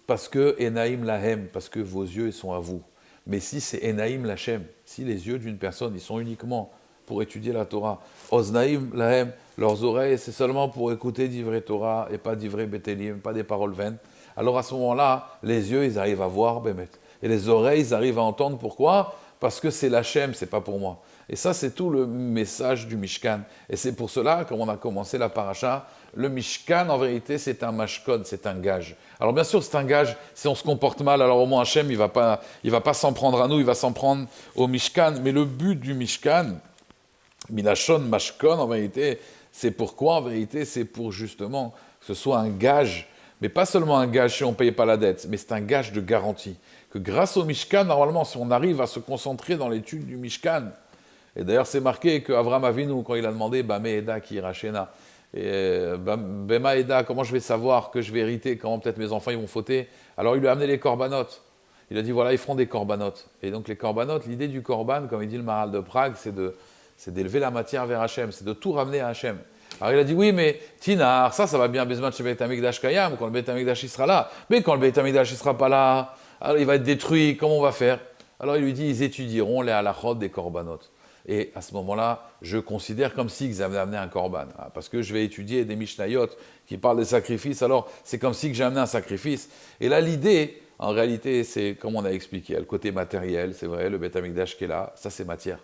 Parce que Enaim lahem, parce que vos yeux, ils sont à vous. Mais si c'est Enaim lachem, si les yeux d'une personne, ils sont uniquement pour étudier la Torah, Oznaim lahem, leurs oreilles, c'est seulement pour écouter d'ivrei Torah et pas d'ivrei Betelim, pas des paroles vaines. Alors à ce moment-là, les yeux, ils arrivent à voir, Bémet. Et les oreilles, ils arrivent à entendre. Pourquoi? Parce que c'est l'Hachem, c'est pas pour moi. Et ça, c'est tout le message du Mishkan. Et c'est pour cela, quand on a commencé la paracha, le Mishkan, en vérité, c'est un mashkon, c'est un gage. Alors bien sûr, c'est un gage, si on se comporte mal, alors au moins Hachem, il va pas s'en prendre à nous, il va s'en prendre au Mishkan. Mais le but du Mishkan, Milachon, mashkon, en vérité, c'est pourquoi, en vérité, c'est pour justement que ce soit un gage, mais pas seulement un gage si on ne paye pas la dette, mais c'est un gage de garantie. Que grâce au Mishkan, normalement, si on arrive à se concentrer dans l'étude du Mishkan, et d'ailleurs c'est marqué qu'Avram Avinu, quand il a demandé Bame Eda qui Rachena, Bema Eda, comment je vais savoir que je vais hériter, comment peut-être mes enfants ils vont fauter, alors il lui a amené les corbanotes. Il a dit voilà, ils feront des corbanotes. Et donc les corbanotes, l'idée du korban, comme il dit le Maharal de Prague, c'est d'élever la matière vers Hachem, c'est de tout ramener à Hachem. Alors il a dit oui, mais Tinar, ça va bien, Bezman chez Beit HaMikdash Kayam, quand le Beit HaMikdash il sera là. Mais quand le Beit HaMikdash il sera pas là, alors il va être détruit, comment on va faire? Alors il lui dit, ils étudieront les halachot des corbanotes. Et à ce moment-là, je considère comme si ils avaient amené un korban. Parce que je vais étudier des Mishnayot qui parlent des sacrifices, alors c'est comme si j'ai amené un sacrifice. Et là, l'idée, en réalité, c'est comme on a expliqué, le côté matériel, c'est vrai, le Beit HaMikdash qui est là, ça c'est matière.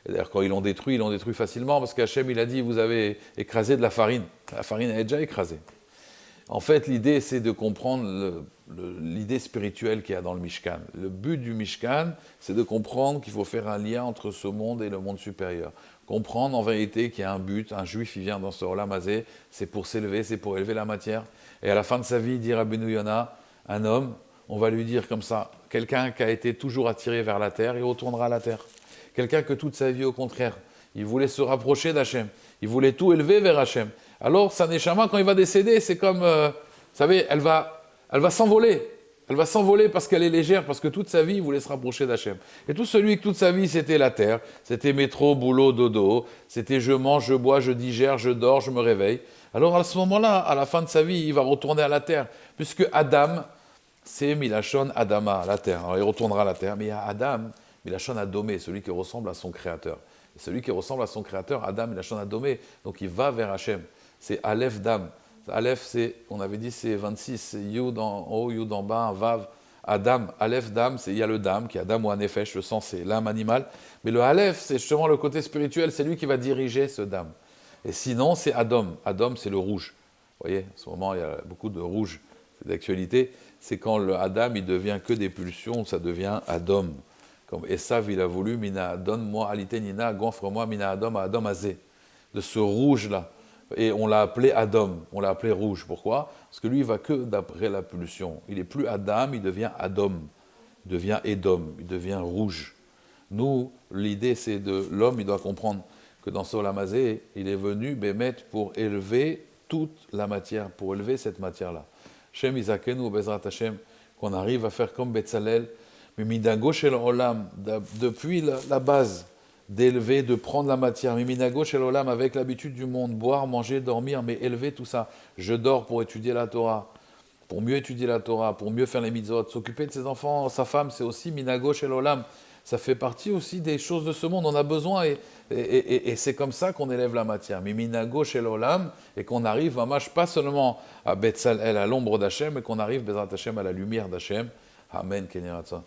Et d'ailleurs, quand ils l'ont détruit facilement, parce qu'Hachem, il a dit, vous avez écrasé de la farine. La farine, elle est déjà écrasée. En fait, l'idée, c'est de comprendre l'idée spirituelle qu'il y a dans le Mishkan. Le but du Mishkan, c'est de comprendre qu'il faut faire un lien entre ce monde et le monde supérieur. Comprendre, en vérité, qu'il y a un but, un juif, il vient dans ce Olam Hazé, c'est pour s'élever, c'est pour élever la matière. Et à la fin de sa vie, dit Rabbeinu Yonah, un homme, on va lui dire comme ça, quelqu'un qui a été toujours attiré vers la terre, il retournera à la terre. Quelqu'un que toute sa vie, au contraire, il voulait se rapprocher d'Hachem, il voulait tout élever vers Hachem. Alors, sa neshama, quand il va décéder, c'est comme, vous savez, elle va s'envoler. Elle va s'envoler parce qu'elle est légère, parce que toute sa vie, il voulait se rapprocher d'Hachem. Et tout celui que toute sa vie, c'était la terre, c'était métro, boulot, dodo, c'était je mange, je bois, je digère, je dors, je me réveille. Alors, à ce moment-là, à la fin de sa vie, il va retourner à la terre, puisque Adam, c'est Milachon Adama, la terre. Alors, il retournera à la terre, mais il y a Adam, Milachon Adomé, celui qui ressemble à son créateur. Et celui qui ressemble à son créateur, Adam, Milachon Adomé, donc il va vers Hachem. C'est Aleph Dam. Aleph, c'est, on avait dit, c'est 26, c'est Yud en haut, Yud en bas, Vav, Adam. Aleph Dam, il y a le Dam, qui est Adam ou Anefesh, le sang, c'est l'âme animale. Mais le Aleph, c'est justement le côté spirituel, c'est lui qui va diriger ce Dam. Et sinon, c'est Adam. Adam, c'est le rouge. Vous voyez, en ce moment, il y a beaucoup de rouge. C'est d'actualité. C'est quand le Adam, il devient que des pulsions, ça devient Adam. Comme Esav, il a voulu, Mina, donne-moi, Alité Nina, gonfre-moi, Mina Adam, à Adam Azé. De ce rouge-là. Et on l'a appelé Adam, on l'a appelé rouge. Pourquoi? Parce que lui, il va que d'après la pulsion. Il n'est plus Adam, il devient Adam. Il devient Edom, il devient rouge. Nous, l'idée, c'est de l'homme, il doit comprendre que dans ce Olam Hazé, il est venu Bémet pour élever toute la matière, pour élever cette matière-là. Shem Izakenu, Bezrat Hashem, qu'on arrive à faire comme Betzalel, mais Midago Shel Olam, depuis la base, d'élever, de prendre la matière. Miminago Shel Olam, avec l'habitude du monde, boire, manger, dormir, mais élever tout ça. Je dors pour étudier la Torah, pour mieux étudier la Torah, pour mieux faire les mitzvot. S'occuper de ses enfants, sa femme, c'est aussi Minago Shel Olam. Ça fait partie aussi des choses de ce monde. On a besoin et c'est comme ça qu'on élève la matière. Miminago Shel Olam, et qu'on arrive, mamash, pas seulement à Betzalel, à l'ombre d'Hachem, mais qu'on arrive, Bezrat Hashem, à la lumière d'Hachem. Amen, Kenyaratza.